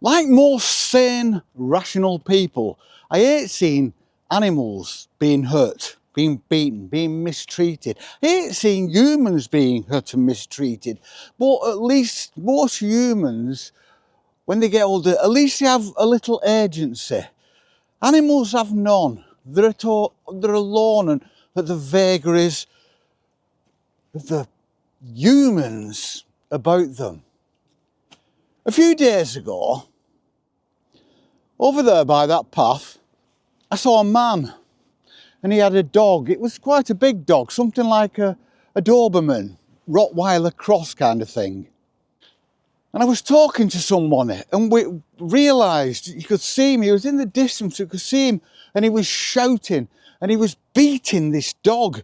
Like most sane, rational people, I hate seeing animals being hurt, being beaten, being mistreated. I hate seeing humans being hurt and mistreated. But at least most humans, when they get older, at least they have a little agency. Animals have none. They're alone and at the vagaries of the humans about them. A few days ago, over there by that path, I saw a man and he had a dog. It was quite a big dog, something like a Doberman, Rottweiler cross kind of thing. And I was talking to someone and we realised, you could see him, he was in the distance, you could see him, and he was shouting and he was beating this dog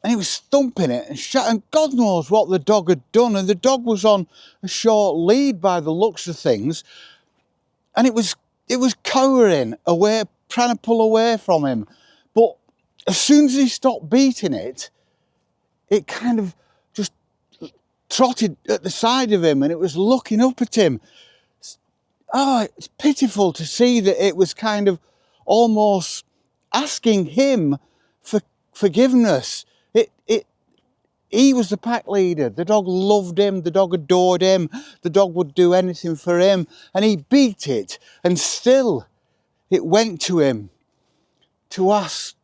and he was thumping it and shouting, and God knows what the dog had done. And the dog was on a short lead by the looks of things, and it was cowering away, trying to pull away from him. But as soon as he stopped beating it, it kind of just trotted at the side of him and it was looking up at him. Oh, it's pitiful to see that it was kind of almost asking him for forgiveness. He was the pack leader. The dog loved him. The dog adored him. The dog would do anything for him. And he beat it. And still, it went to him to ask,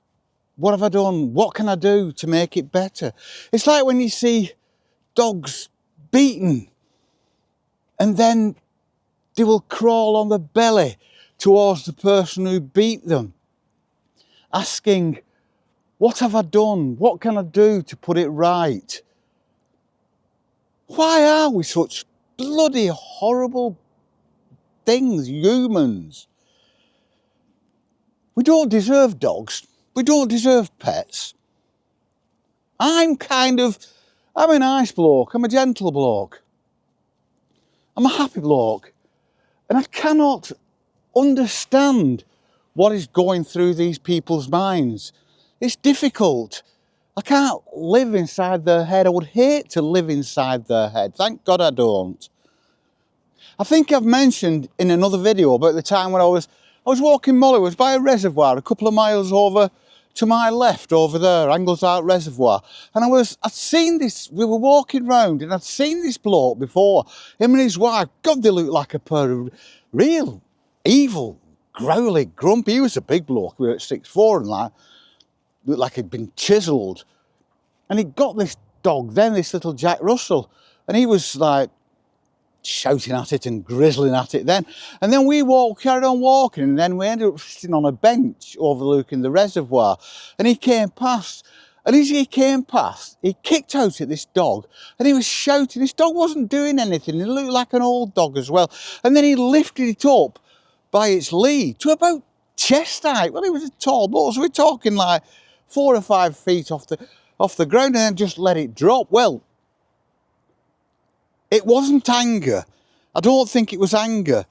what have I done? What can I do to make it better? It's like when you see dogs beaten and then they will crawl on the belly towards the person who beat them, asking, what have I done? What can I do to put it right? Why are we such bloody horrible things, humans? We don't deserve dogs. We don't deserve pets. I'm a nice bloke. I'm a gentle bloke. I'm a happy bloke. And I cannot understand what is going through these people's minds. It's difficult. I can't live inside their head. I would hate to live inside their head. Thank God I don't. I think I've mentioned in another video about the time when I was walking Molly, it was by a reservoir a couple of miles over to my left over there, Anglesart Reservoir. And I'd seen this, we were walking round and I'd seen this bloke before, him and his wife. God, they looked like a pair of real evil, growly, grumpy. He was a big bloke, we were at 6'4" and like, looked like he'd been chiselled. And he got this dog then, this little Jack Russell, and he was like shouting at it and grizzling at it then. And then we carried on walking, and then we ended up sitting on a bench overlooking the reservoir. And he came past, and as he came past, he kicked out at this dog, and he was shouting. This dog wasn't doing anything. It looked like an old dog as well. And then he lifted it up by its lead to about chest height. Well, it was a tall bull, so we're talking like 4 or 5 feet off the ground, and then just let it drop. Well, it wasn't anger. I don't think it was anger.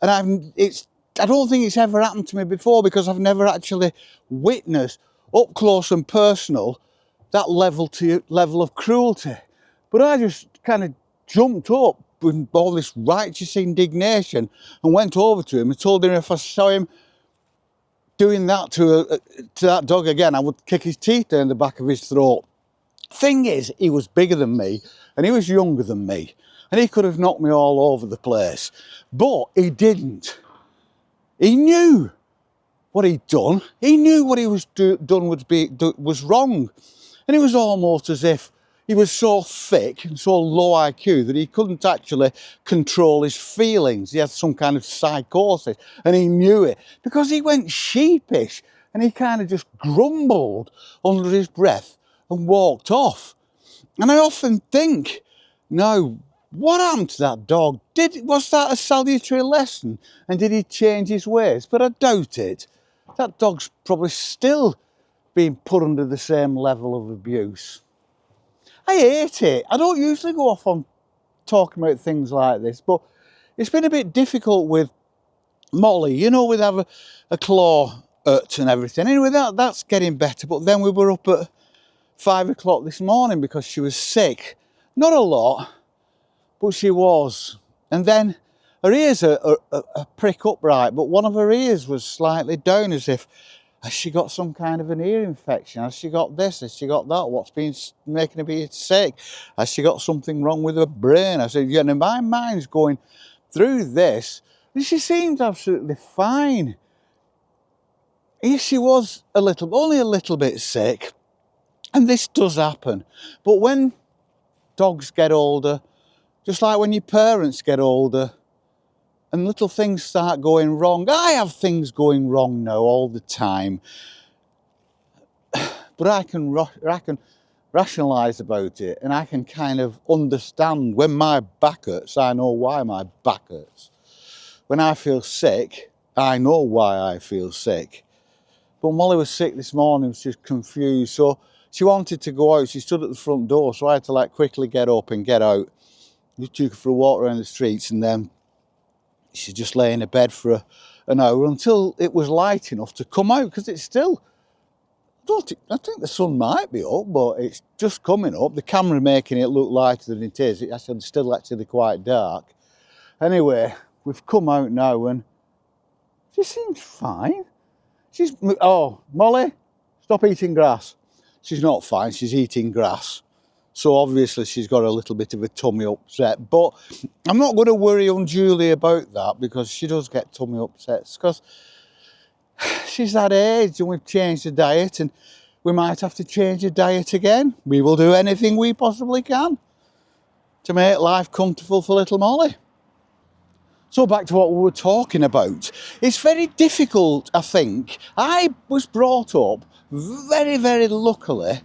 And I don't think it's ever happened to me before, because I've never actually witnessed up close and personal that level of cruelty. But I just kind of jumped up with all this righteous indignation and went over to him and told him if I saw him doing that to that dog again, I would kick his teeth down the back of his throat. Thing is, he was bigger than me and he was younger than me, and he could have knocked me all over the place, but he didn't. He knew what he'd done. He knew what he was done was wrong, and it was almost as if he was so thick and so low IQ that he couldn't actually control his feelings. He had some kind of psychosis, and he knew it, because he went sheepish and he kind of just grumbled under his breath and walked off. And I often think, now, what happened to that dog? Was that a salutary lesson? And did he change his ways? But I doubt it. That dog's probably still being put under the same level of abuse. I hate it. I don't usually go off on talking about things like this, but it's been a bit difficult with Molly. You know, we'd have a claw hurt and everything. Anyway, that's getting better. But then we were up at 5 o'clock this morning because she was sick. Not a lot, but she was. And then Her ears are prick upright, but one of her ears was slightly down, as if, has she got some kind of an ear infection? Has she got this? Has she got that? What's been making her be sick? Has she got something wrong with her brain? I said, yeah, now my mind's going through this, and she seemed absolutely fine. Yes, she was only a little bit sick, and this does happen. But when dogs get older, just like when your parents get older, and little things start going wrong. I have things going wrong now all the time, but I can rationalise about it, and I can kind of understand. When my back hurts, I know why my back hurts. When I feel sick, I know why I feel sick. But Molly was sick this morning, she was confused, so she wanted to go out. She stood at the front door, so I had to like quickly get up and get out. We took her for a walk around the streets, and then she just lay in a bed for an hour until it was light enough to come out, because it's still, I think the sun might be up, but it's just coming up. The camera making it look lighter than it is. It's still actually quite dark. Anyway, we've come out now and she seems fine. Oh, Molly, stop eating grass. She's not fine, she's eating grass. So obviously she's got a little bit of a tummy upset, but I'm not going to worry unduly about that, because she does get tummy upsets, because she's that age, and we've changed the diet, and we might have to change the diet again. We will do anything we possibly can to make life comfortable for little Molly. So back to what we were talking about. It's very difficult, I think. I was brought up very, very luckily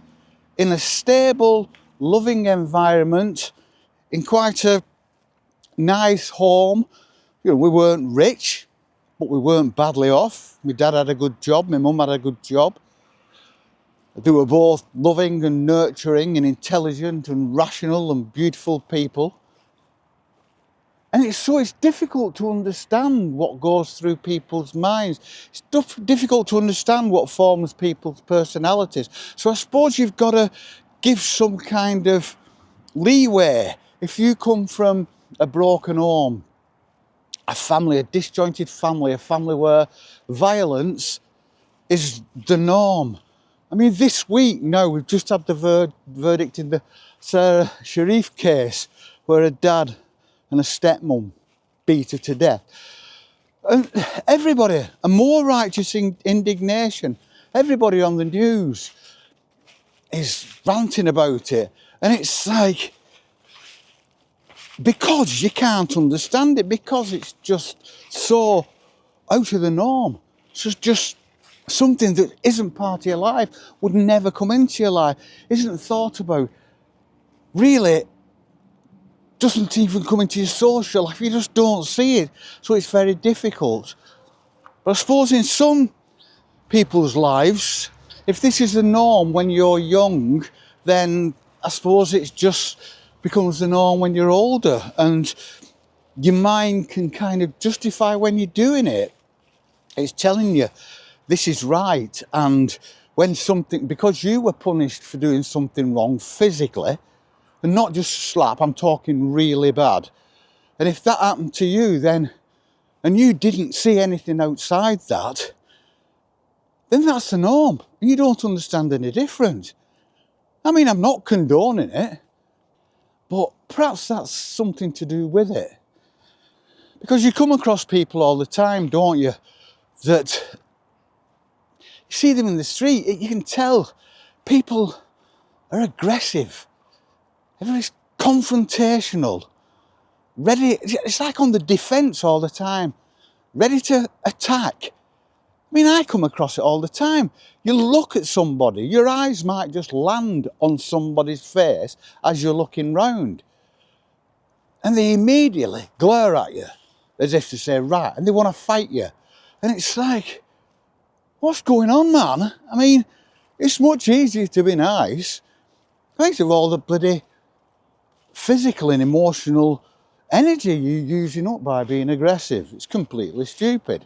in a stable, loving environment, in quite a nice home. You know, we weren't rich, but we weren't badly off. My dad had a good job, my mum had a good job. They were both loving and nurturing and intelligent and rational and beautiful people. And it's difficult to understand what goes through people's minds. It's difficult to understand what forms people's personalities. So I suppose you've got to give some kind of leeway. If you come from a broken home, a disjointed family, a family where violence is the norm. I mean, this week now, we've just had the verdict in the Sarah Sharif case, where a dad and a stepmom beat her to death. And everybody, a more righteous indignation. Everybody on the news is ranting about it. And it's like, because you can't understand it, because it's just so out of the norm. It's just something that isn't part of your life, would never come into your life, isn't thought about, really doesn't even come into your social life. You just don't see it. So it's very difficult. But I suppose in some people's lives, if this is the norm when you're young, then I suppose it just becomes the norm when you're older, and your mind can kind of justify when you're doing it. It's telling you this is right, and when something, because you were punished for doing something wrong physically, and not just slap, I'm talking really bad. And if that happened to you then, and you didn't see anything outside that, then that's the norm. And you don't understand any different. I mean, I'm not condoning it, but perhaps that's something to do with it. Because you come across people all the time, don't you, that you see them in the street, you can tell people are aggressive. Everybody's confrontational. Ready, it's like on the defence all the time, ready to attack. I mean, I come across it all the time. You look at somebody, your eyes might just land on somebody's face as you're looking round, and they immediately glare at you as if to say, right, and they want to fight you. And it's like, what's going on, man? I mean, it's much easier to be nice. Thanks of all the bloody physical and emotional energy you're using up by being aggressive. It's completely stupid.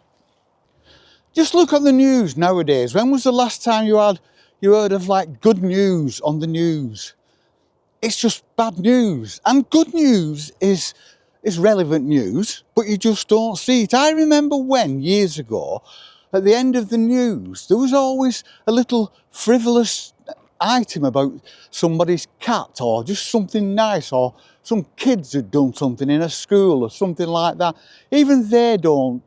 Just look on the news nowadays. When was the last time you heard of like good news on the news? It's just bad news. And good news is it's relevant news, but you just don't see it. I remember when, years ago, at the end of the news, there was always a little frivolous item about somebody's cat or just something nice, or some kids had done something in a school or something like that. Even they don't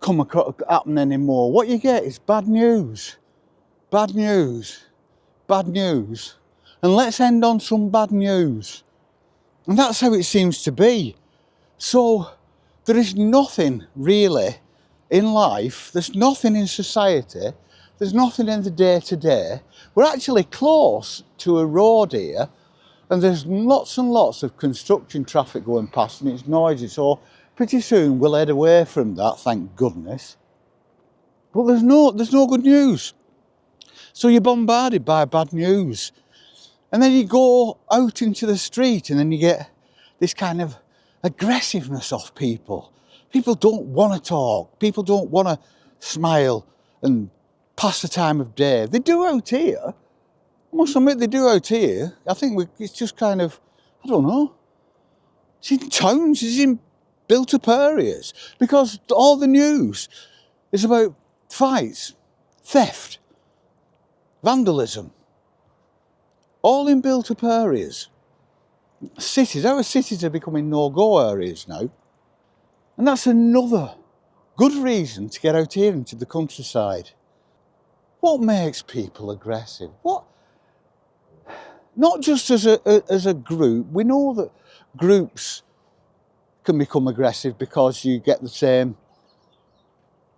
happen anymore. What you get is bad news, bad news, bad news. And let's end on some bad news. And that's how it seems to be. So there is nothing really in life, there's nothing in society, there's nothing in the day-to-day. We're actually close to a road here, and there's lots and lots of construction traffic going past, and it's noisy, so pretty soon we'll head away from that, thank goodness. But there's no good news. So you're bombarded by bad news. And then you go out into the street and then you get this kind of aggressiveness off people. People don't want to talk. People don't want to smile and pass the time of day. They do out here. I must admit they do out here. I think it's just kind of, I don't know. It's in towns, it's in built up areas. Because all the news is about fights, theft, vandalism. All in built up areas. Cities, our cities are becoming no-go areas now. And that's another good reason to get out here into the countryside. What makes people aggressive? What? Not just as a group. We know that groups can become aggressive because you get the same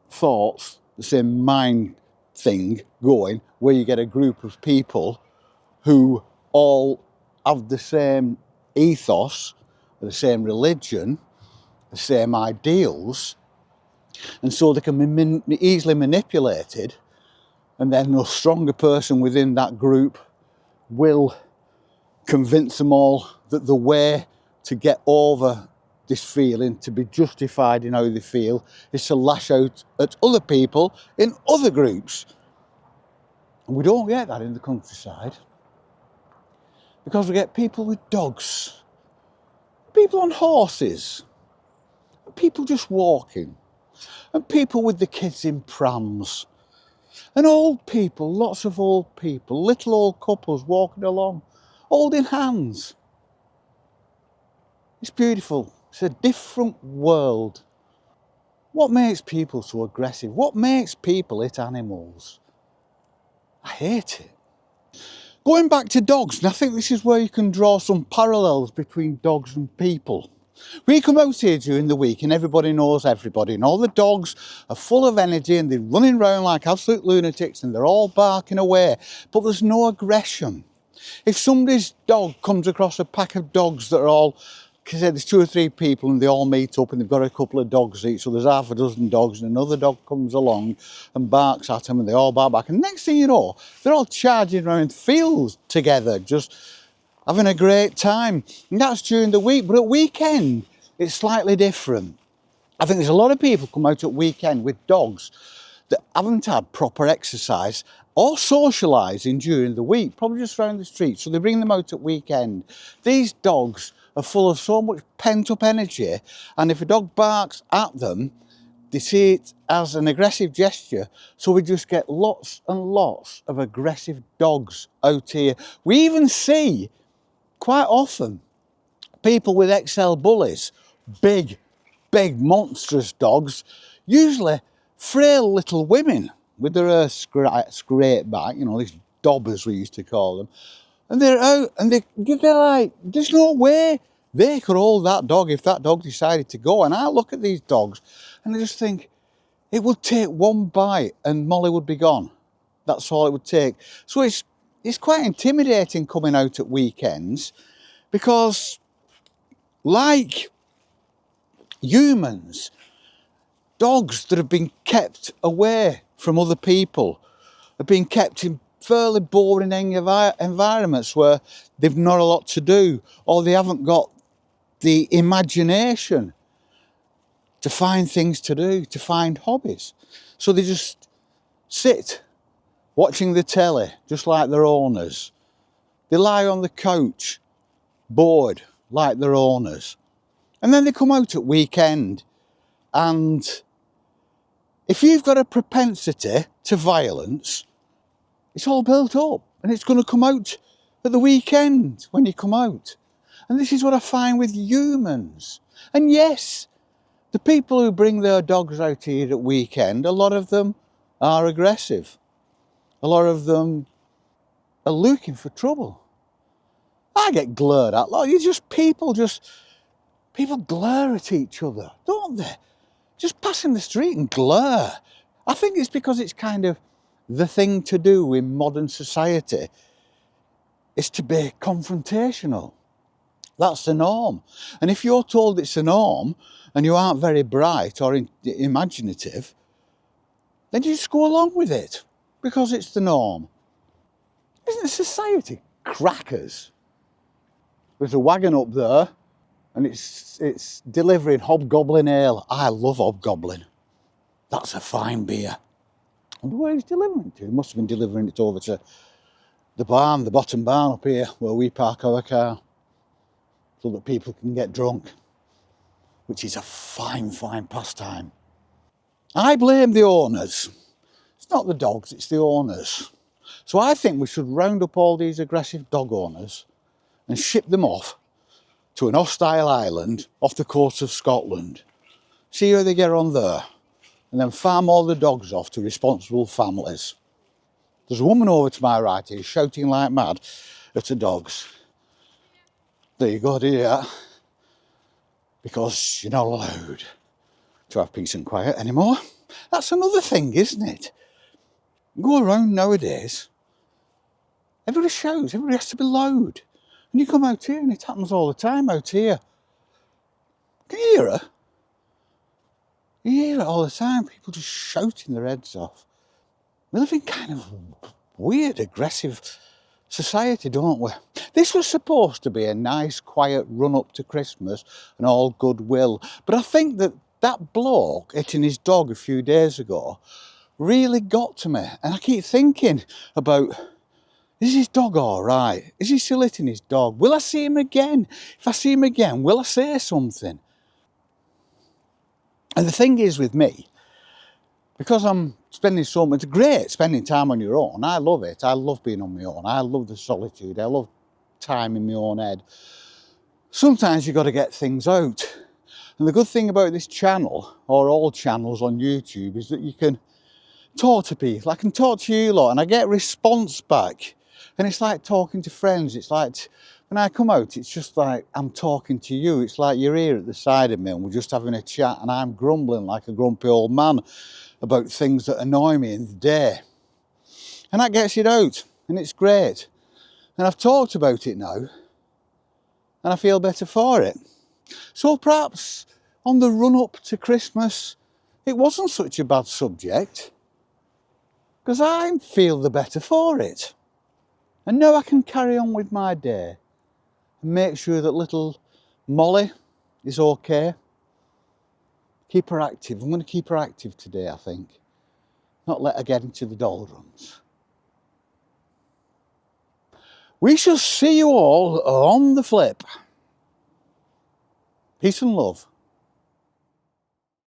thoughts, the same mind thing going, where you get a group of people who all have the same ethos, the same religion, the same ideals, and so they can be easily manipulated, and then a stronger person within that group will convince them all that the way to get over this feeling, to be justified in how they feel, is to lash out at other people in other groups. And we don't get that in the countryside, because we get people with dogs, people on horses, people just walking, and people with the kids in prams, and old people, lots of old people, little old couples walking along, holding hands. It's beautiful. It's a different world. What makes people so aggressive? What makes people hit animals? I hate it. Going back to dogs, and I think this is where you can draw some parallels between dogs and people. We come out here during the week and everybody knows everybody, and all the dogs are full of energy and they're running around like absolute lunatics and they're all barking away, but there's no aggression. If somebody's dog comes across a pack of dogs that are all, because there's 2 or 3 people and they all meet up and they've got a couple of dogs each, so there's half a dozen dogs, and another dog comes along and barks at them and they all bark back, and next thing you know, they're all charging around fields together, just having a great time. And that's during the week, but at weekend, it's slightly different. I think there's a lot of people come out at weekend with dogs that haven't had proper exercise or socialising during the week, probably just around the street, so they bring them out at weekend. These dogs are full of so much pent-up energy, and if a dog barks at them, they see it as an aggressive gesture, so we just get lots and lots of aggressive dogs out here. We even see, quite often, people with XL bullies, big, monstrous dogs, usually frail little women with their scrape back, you know, these dobbers we used to call them, and they're out and they're like, there's no way they could hold that dog if that dog decided to go. And I look at these dogs and I just think, it would take one bite and Molly would be gone. That's all it would take. So it's quite intimidating coming out at weekends, because like humans, dogs that have been kept away from other people have been kept in fairly boring environments where they've not a lot to do, or they haven't got the imagination to find things to do, to find hobbies. So they just sit watching the telly, just like their owners. They lie on the couch, bored, like their owners. And then they come out at weekend, and if you've got a propensity to violence, it's all built up and it's going to come out at the weekend when you come out. And this is what I find with humans. And yes, the people who bring their dogs out here at weekend, a lot of them are aggressive. A lot of them are looking for trouble. I get glared at. Like, people glare at each other, don't they? Just passing the street and glare. I think it's because it's kind of the thing to do in modern society is to be confrontational. That's the norm. And if you're told it's a norm and you aren't very bright or imaginative, then you just go along with it because it's the norm. Isn't society crackers? There's a wagon up there and it's delivering Hobgoblin ale. I love Hobgoblin. That's a fine beer. I wonder where he's delivering it to. He must have been delivering it over to the barn, the bottom barn up here where we park our car so that people can get drunk, which is a fine, fine pastime. I blame the owners. It's not the dogs, it's the owners. So I think we should round up all these aggressive dog owners and ship them off to an hostile island off the coast of Scotland. See how they get on there. And then farm all the dogs off to responsible families. There's a woman over to my right here shouting like mad at the dogs. There you go, dear. Because you're not allowed to have peace and quiet anymore. That's another thing, isn't it? You go around nowadays, everybody shouts, everybody has to be loud. And you come out here and it happens all the time out here. Can you hear her? You hear it all the time, people just shouting their heads off. We live in kind of weird, aggressive society, don't we? This was supposed to be a nice, quiet run-up to Christmas and all goodwill. But I think that bloke hitting his dog a few days ago really got to me. And I keep thinking about, is his dog all right? Is he still hitting his dog? Will I see him again? If I see him again, will I say something? And the thing is with me, because I'm spending so much, it's great spending time on your own. I love it. I love being on my own. I love the solitude. I love time in my own head. Sometimes you've got to get things out. And the good thing about this channel, or all channels on YouTube, is that you can talk to people. I can talk to you lot and I get response back. And it's like talking to friends. It's like, when I come out, it's just like I'm talking to you. It's like you're here at the side of me and we're just having a chat and I'm grumbling like a grumpy old man about things that annoy me in the day. And that gets it out and it's great. And I've talked about it now and I feel better for it. So perhaps on the run up to Christmas, it wasn't such a bad subject because I feel the better for it. And now I can carry on with my day and make sure that little Molly is okay. Keep her active. I'm going to keep her active today, I think. Not let her get into the doldrums. We shall see you all on the flip. Peace and love.